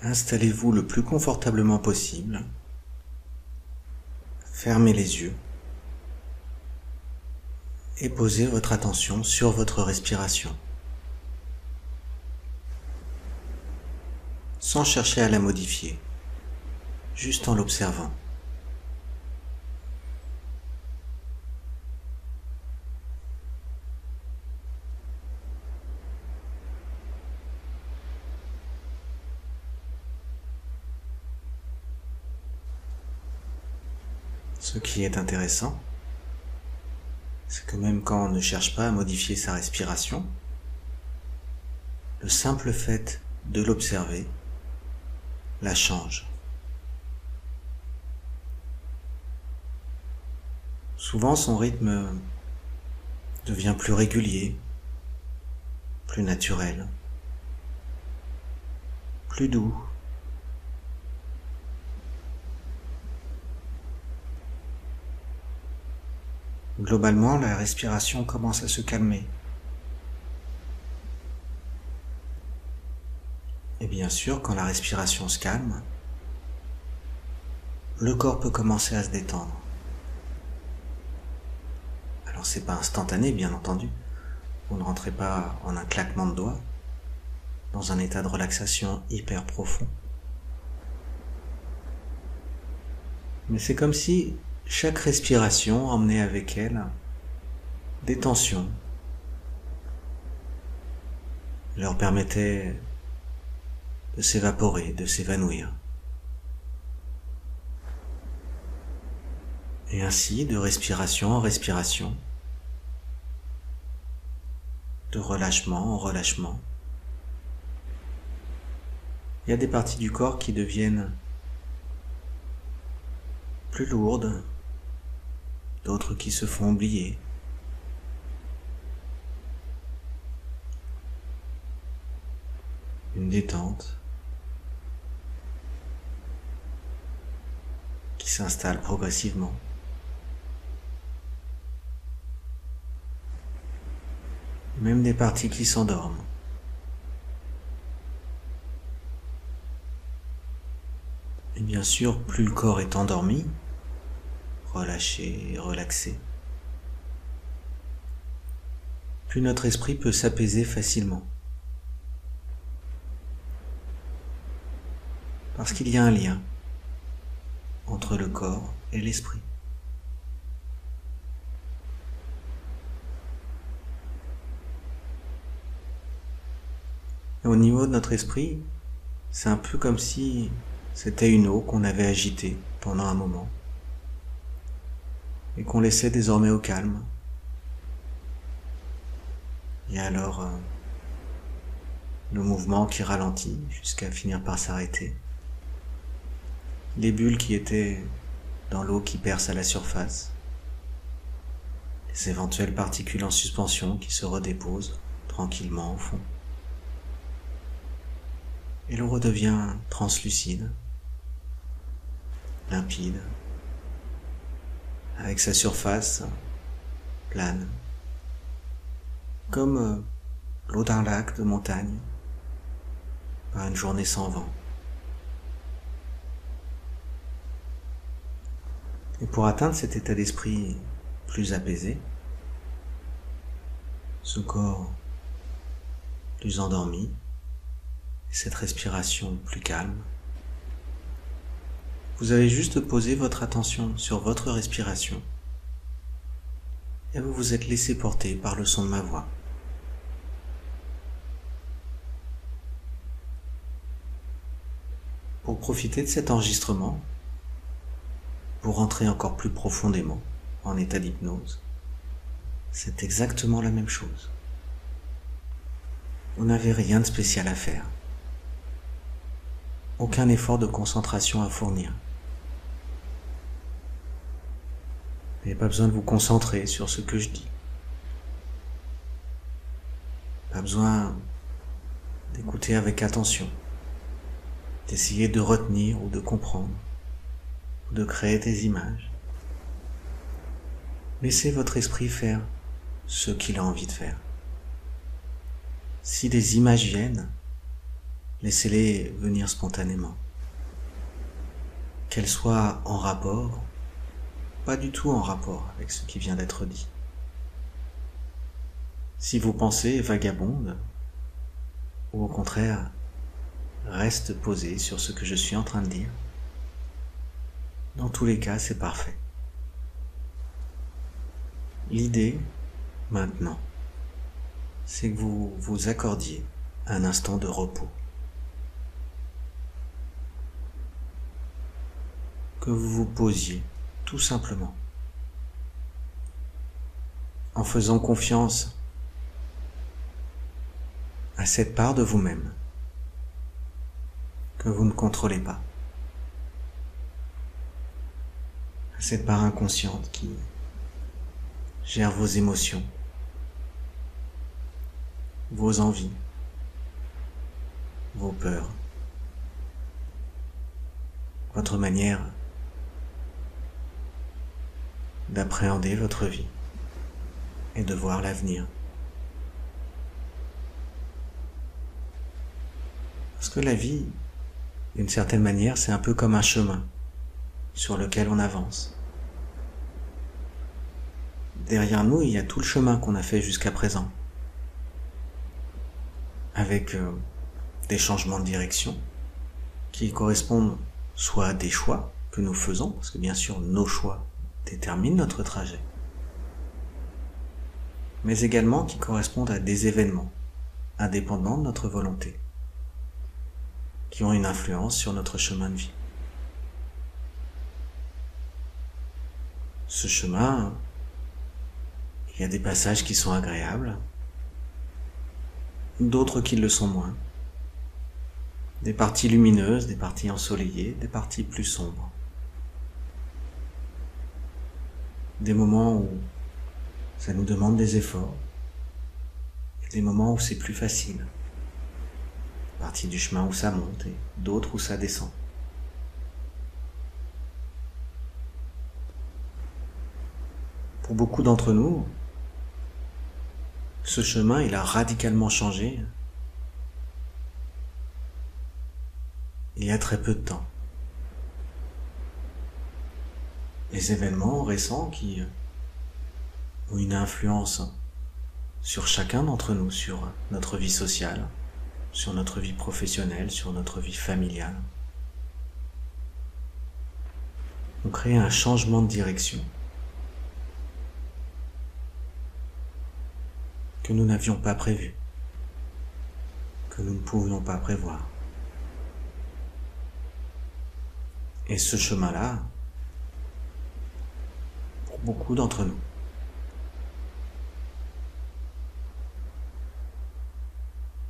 Installez-vous le plus confortablement possible. Fermez les yeux et posez votre attention sur votre respiration, sans chercher à la modifier, juste en l'observant. Ce qui est intéressant, c'est que même quand on ne cherche pas à modifier sa respiration, le simple fait de l'observer la change. Souvent, son rythme devient plus régulier, plus naturel, plus doux. Globalement, la respiration commence à se calmer. Et bien sûr, quand la respiration se calme, le corps peut commencer à se détendre. Alors c'est pas instantané, bien entendu. Vous ne rentrez pas en un claquement de doigts, dans un état de relaxation hyper profond. Mais c'est comme si chaque respiration emmenait avec elle des tensions, leur permettait de s'évaporer, de s'évanouir. Et ainsi, de respiration en respiration, de relâchement en relâchement, il y a des parties du corps qui deviennent plus lourdes, d'autres qui se font oublier. Une détente qui s'installe progressivement. Même des parties qui s'endorment. Et bien sûr, plus le corps est endormi, relâché et relaxé, plus notre esprit peut s'apaiser facilement. Parce qu'il y a un lien entre le corps et l'esprit. Et au niveau de notre esprit, c'est un peu comme si c'était une eau qu'on avait agitée pendant un moment et qu'on laissait désormais au calme. Et alors, le mouvement qui ralentit jusqu'à finir par s'arrêter. Les bulles qui étaient dans l'eau qui percent à la surface. Les éventuelles particules en suspension qui se redéposent tranquillement au fond. Et l'eau redevient translucide, limpide, avec sa surface plane, comme l'eau d'un lac de montagne, par une journée sans vent. Et pour atteindre cet état d'esprit plus apaisé, ce corps plus endormi, cette respiration plus calme, vous avez juste posé votre attention sur votre respiration et vous vous êtes laissé porter par le son de ma voix. Pour profiter de cet enregistrement, pour rentrer encore plus profondément en état d'hypnose, c'est exactement la même chose. Vous n'avez rien de spécial à faire. Aucun effort de concentration à fournir. Vous n'avez pas besoin de vous concentrer sur ce que je dis. Pas besoin d'écouter avec attention, d'essayer de retenir ou de comprendre, ou de créer des images. Laissez votre esprit faire ce qu'il a envie de faire. Si des images viennent, Laissez-les venir spontanément. Qu'elles soient en rapport, pas du tout en rapport avec ce qui vient d'être dit. Si vos pensées vagabondent, ou au contraire, restent posées sur ce que je suis en train de dire, dans tous les cas, c'est parfait. L'idée, maintenant, c'est que vous vous accordiez un instant de repos. Que vous vous posiez, tout simplement, en faisant confiance à cette part de vous-même que vous ne contrôlez pas, à cette part inconsciente qui gère vos émotions, vos envies, vos peurs, votre manière d'appréhender votre vie et de voir l'avenir. Parce que la vie, d'une certaine manière, c'est un peu comme un chemin sur lequel on avance. Derrière nous, il y a tout le chemin qu'on a fait jusqu'à présent, avec des changements de direction qui correspondent soit à des choix que nous faisons, parce que bien sûr nos choix déterminent notre trajet, mais également qui correspondent à des événements indépendants de notre volonté, qui ont une influence sur notre chemin de vie. Ce chemin, il y a des passages qui sont agréables, d'autres qui le sont moins, des parties lumineuses, des parties ensoleillées, des parties plus sombres. Des moments où ça nous demande des efforts, et des moments où c'est plus facile. Partie du chemin où ça monte et d'autres où ça descend. Pour beaucoup d'entre nous, ce chemin, il a radicalement changé il y a très peu de temps. Les événements récents qui ont une influence sur chacun d'entre nous, sur notre vie sociale, sur notre vie professionnelle, sur notre vie familiale, ont créé un changement de direction que nous n'avions pas prévu, que nous ne pouvions pas prévoir. Et ce chemin-là, pour beaucoup d'entre nous,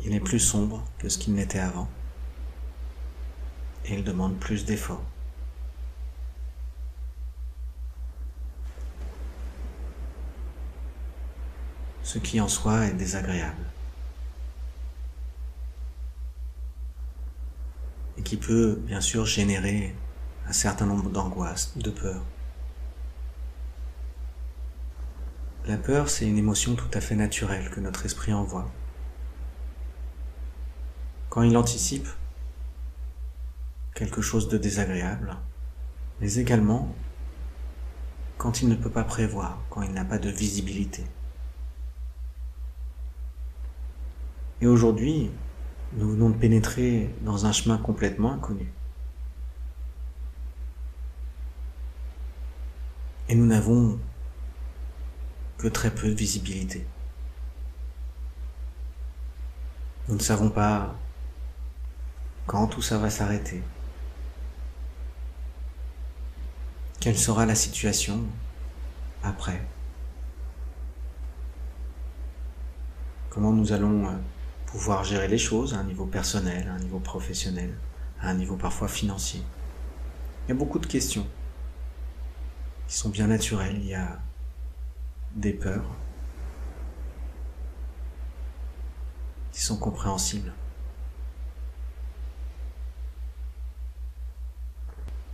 il est plus sombre que ce qu'il n'était avant, et il demande plus d'efforts. Ce qui en soi est désagréable, et qui peut bien sûr générer un certain nombre d'angoisses, de peurs. La peur, c'est une émotion tout à fait naturelle que notre esprit envoie. Quand il anticipe quelque chose de désagréable, mais également quand il ne peut pas prévoir, quand il n'a pas de visibilité. Et aujourd'hui, nous venons de pénétrer dans un chemin complètement inconnu. Et nous n'avons que très peu de visibilité. Nous ne savons pas quand tout ça va s'arrêter. Quelle sera la situation après? Comment nous allons pouvoir gérer les choses à un niveau personnel, à un niveau professionnel, à un niveau parfois financier? Il y a beaucoup de questions qui sont bien naturelles. Il y a des peurs qui sont compréhensibles.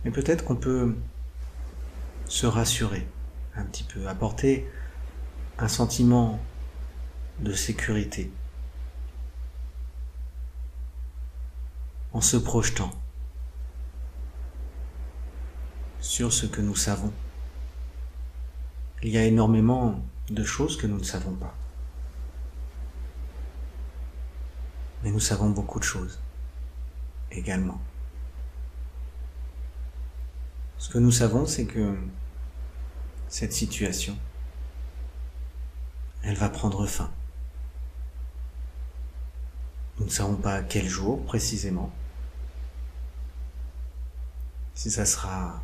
Mais peut-être qu'on peut se rassurer un petit peu, apporter un sentiment de sécurité se projetant sur ce que nous savons. Il y a énormément de choses que nous ne savons pas. Mais nous savons beaucoup de choses également. Ce que nous savons, c'est que cette situation, elle va prendre fin. Nous ne savons pas quel jour précisément. Si ça sera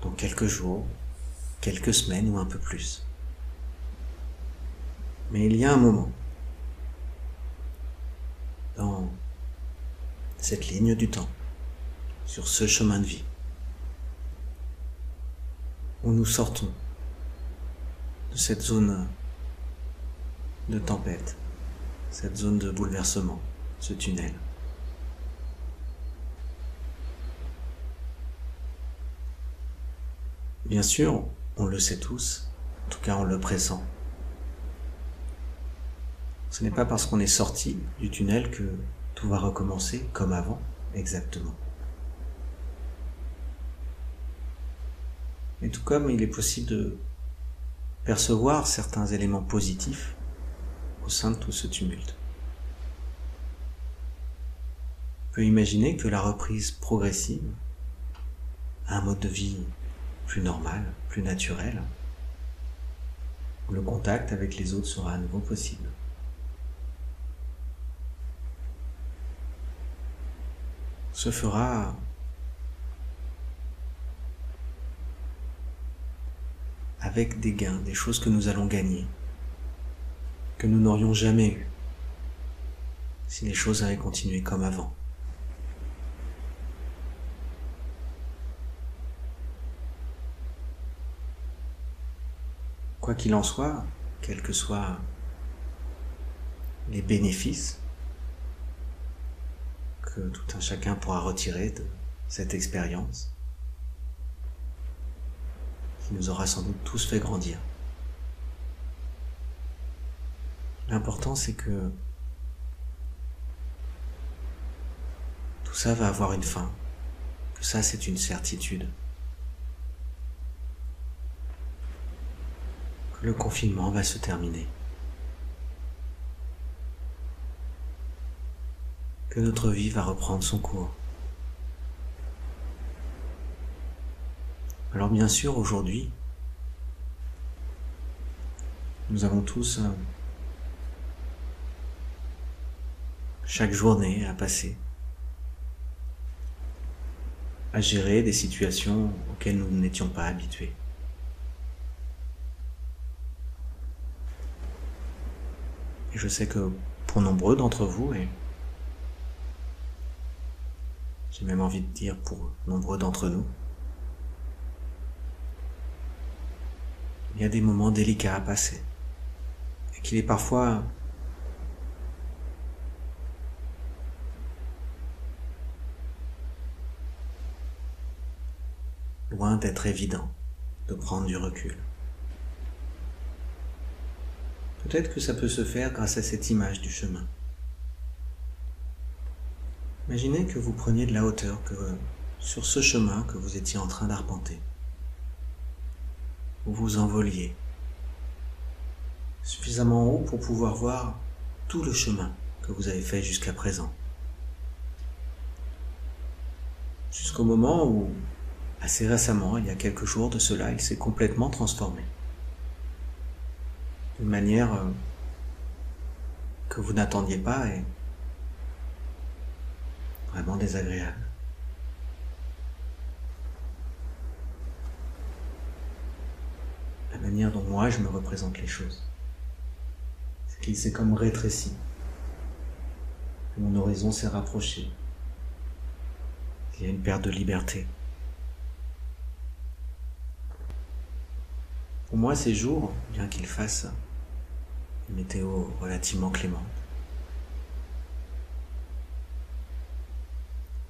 dans quelques jours, quelques semaines ou un peu plus. Mais il y a un moment, dans cette ligne du temps, sur ce chemin de vie, où nous sortons de cette zone de tempête, cette zone de bouleversement, ce tunnel. Bien sûr, on le sait tous, en tout cas on le pressent. Ce n'est pas parce qu'on est sorti du tunnel que tout va recommencer comme avant, exactement. Et tout comme il est possible de percevoir certains éléments positifs au sein de tout ce tumulte. On peut imaginer que la reprise progressive à un mode de vie plus normal, plus naturel, où le contact avec les autres sera à nouveau possible. Se fera avec des gains, des choses que nous allons gagner, que nous n'aurions jamais eues si les choses avaient continué comme avant. Quoi qu'il en soit, quels que soient les bénéfices que tout un chacun pourra retirer de cette expérience, qui nous aura sans doute tous fait grandir. L'important, c'est que tout ça va avoir une fin, que ça, c'est une certitude. Que le confinement va se terminer. Que notre vie va reprendre son cours. Alors bien sûr, aujourd'hui, nous avons tous chaque journée à passer, à gérer des situations auxquelles nous n'étions pas habitués. Et je sais que pour nombreux d'entre vous, et j'ai même envie de dire pour nombreux d'entre nous, il y a des moments délicats à passer, et qu'il est parfois loin d'être évident de prendre du recul. Peut-être que ça peut se faire grâce à cette image du chemin. Imaginez que vous preniez de la hauteur, que sur ce chemin que vous étiez en train d'arpenter, vous vous envoliez suffisamment haut pour pouvoir voir tout le chemin que vous avez fait jusqu'à présent. Jusqu'au moment où, assez récemment, il y a quelques jours de cela, il s'est complètement transformé. D'une manière que vous n'attendiez pas et vraiment désagréable. La manière dont moi je me représente les choses, c'est qu'il s'est comme rétréci, que mon horizon s'est rapproché, qu'il y a une perte de liberté. Pour moi, ces jours, bien qu'il fasse une météo relativement clémente,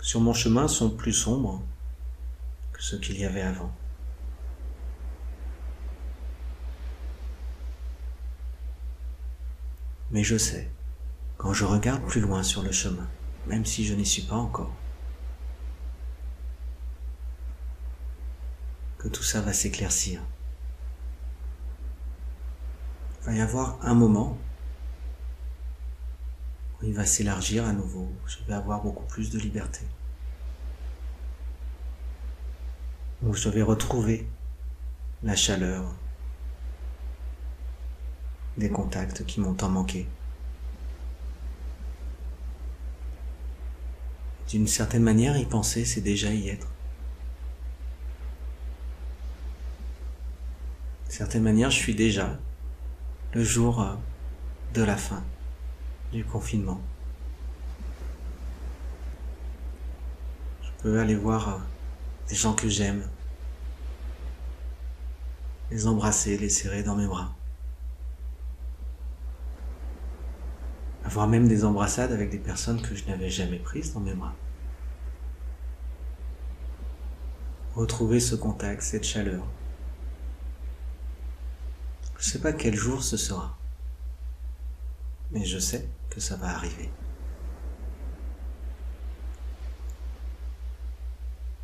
sur mon chemin sont plus sombres que ceux qu'il y avait avant. Mais je sais, quand je regarde plus loin sur le chemin, même si je n'y suis pas encore. Que tout ça va s'éclaircir. Il va y avoir un moment où il va s'élargir à nouveau. Je vais avoir beaucoup plus de liberté. Où je vais retrouver la chaleur des contacts qui m'ont tant manqué. D'une certaine manière, y penser, c'est déjà y être. D'une certaine manière, je suis déjà le jour de la fin du confinement. Je peux aller voir des gens que j'aime, les embrasser, les serrer dans mes bras. Avoir même des embrassades avec des personnes que je n'avais jamais prises dans mes bras. Retrouver ce contact, cette chaleur. Je ne sais pas quel jour ce sera, mais je sais que ça va arriver.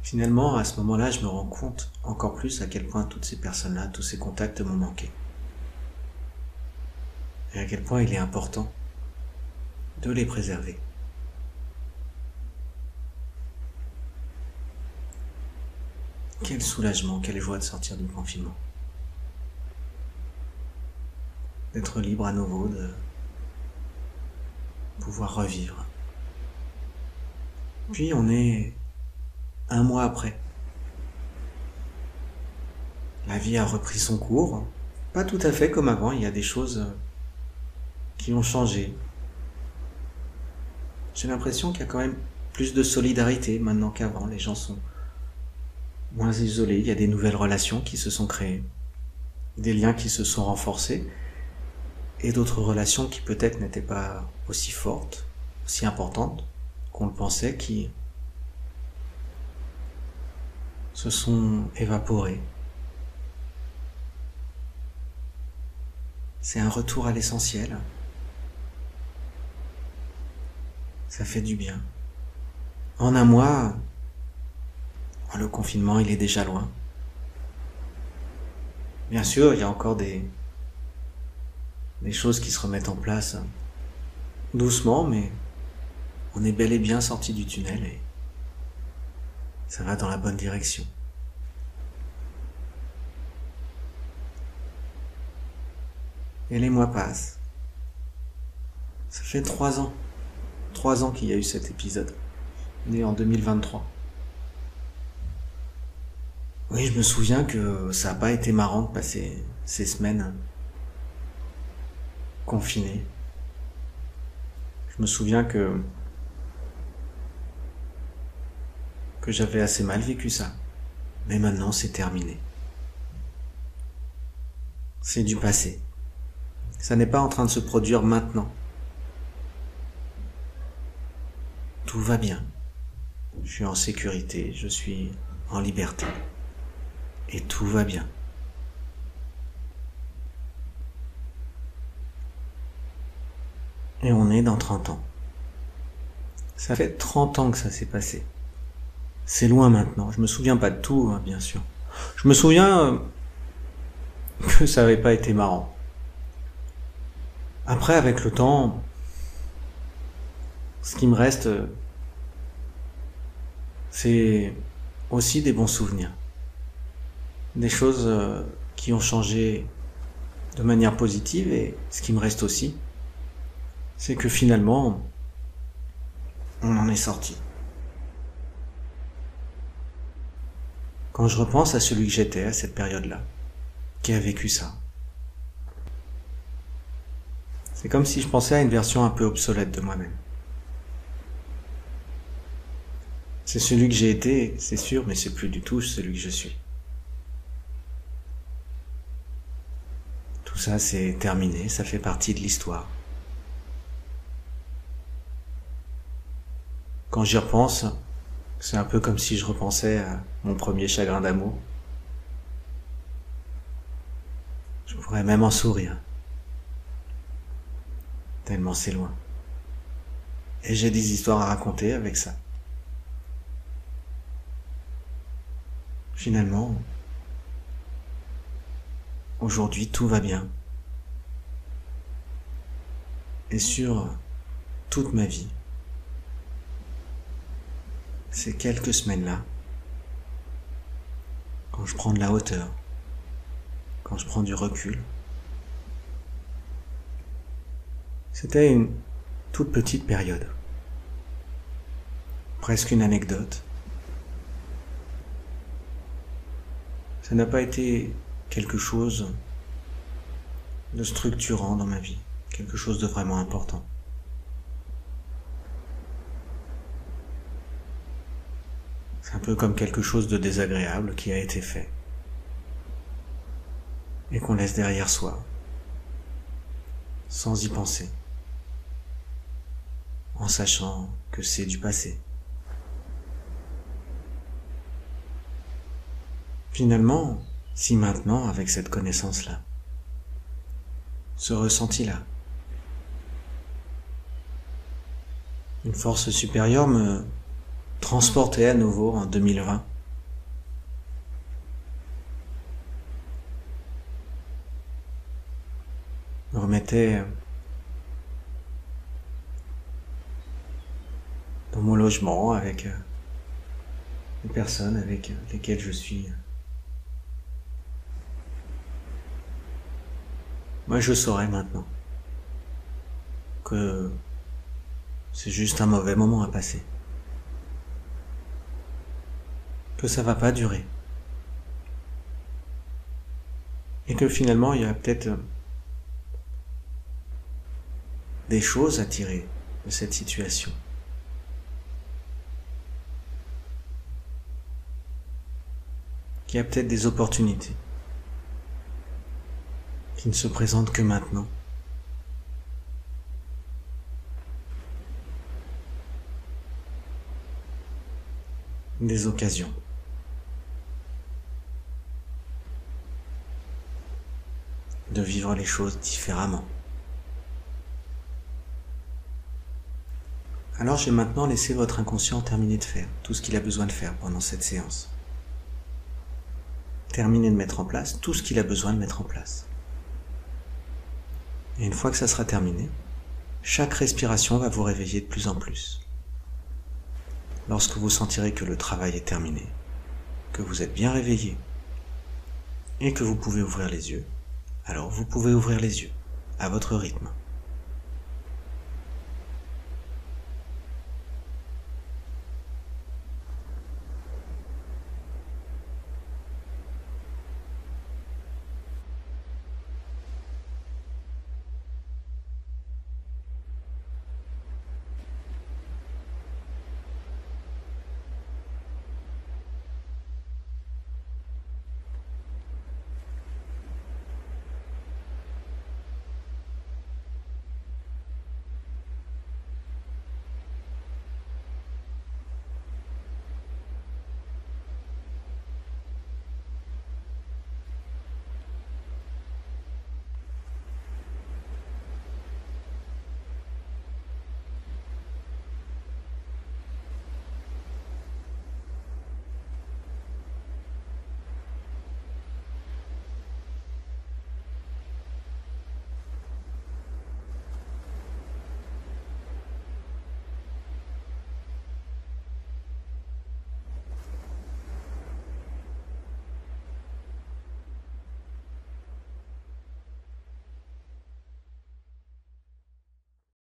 Finalement, à ce moment-là, je me rends compte encore plus à quel point toutes ces personnes-là, tous ces contacts m'ont manqué. Et à quel point il est important de les préserver. Quel soulagement, quelle joie de sortir du confinement. D'être libre à nouveau, de pouvoir revivre. Puis on est un mois après. La vie a repris son cours. Pas tout à fait comme avant, il y a des choses qui ont changé. J'ai l'impression qu'il y a quand même plus de solidarité maintenant qu'avant. Les gens sont moins isolés, il y a des nouvelles relations qui se sont créées, des liens qui se sont renforcés, et d'autres relations qui peut-être n'étaient pas aussi fortes, aussi importantes qu'on le pensait, qui se sont évaporées. C'est un retour à l'essentiel. Ça fait du bien. En un mois, le confinement, il est déjà loin. Bien sûr, il y a encore des choses qui se remettent en place doucement, mais on est bel et bien sorti du tunnel et ça va dans la bonne direction. Et les mois passent. Ça fait 3 ans. 3 ans qu'il y a eu cet épisode. On est en 2023. Oui, je me souviens que ça n'a pas été marrant de passer ces semaines confinées. Je me souviens que j'avais assez mal vécu ça. Mais maintenant, c'est terminé. C'est du passé. Ça n'est pas en train de se produire maintenant. Tout va bien. Je suis en sécurité, je suis en liberté. Et tout va bien. Et on est dans 30 ans. Ça fait 30 ans que ça s'est passé. C'est loin maintenant. Je me souviens pas de tout, hein, bien sûr. Je me souviens que ça avait pas été marrant. Après, avec le temps, ce qui me reste, c'est aussi des bons souvenirs. Des choses qui ont changé de manière positive, et ce qui me reste aussi, c'est que finalement, on en est sorti. Quand je repense à celui que j'étais à cette période-là, qui a vécu ça, c'est comme si je pensais à une version un peu obsolète de moi-même. C'est celui que j'ai été, c'est sûr, mais c'est plus du tout celui que je suis. Tout ça, c'est terminé, ça fait partie de l'histoire. Quand j'y repense, c'est un peu comme si je repensais à mon premier chagrin d'amour. Je pourrais même en sourire. Tellement c'est loin. Et j'ai des histoires à raconter avec ça. Finalement, aujourd'hui tout va bien. Et sur toute ma vie, ces quelques semaines-là, quand je prends de la hauteur, quand je prends du recul, c'était une toute petite période, presque une anecdote. Ça n'a pas été quelque chose de structurant dans ma vie, quelque chose de vraiment important. C'est un peu comme quelque chose de désagréable qui a été fait et qu'on laisse derrière soi, sans y penser, en sachant que c'est du passé. Finalement, si maintenant, avec cette connaissance-là, ce ressenti-là, une force supérieure me transportait à nouveau en 2020, me remettait dans mon logement avec les personnes avec lesquelles je suis. Moi, je saurais maintenant que c'est juste un mauvais moment à passer, que ça va pas durer, et que finalement il y a peut-être des choses à tirer de cette situation. Qu'il y a peut-être des opportunités qui ne se présentent que maintenant. Des occasions. De vivre les choses différemment. Alors j'ai maintenant laissé votre inconscient terminer de faire tout ce qu'il a besoin de faire pendant cette séance. Terminer de mettre en place tout ce qu'il a besoin de mettre en place. Et une fois que ça sera terminé, chaque respiration va vous réveiller de plus en plus. Lorsque vous sentirez que le travail est terminé, que vous êtes bien réveillé et que vous pouvez ouvrir les yeux, alors vous pouvez ouvrir les yeux à votre rythme.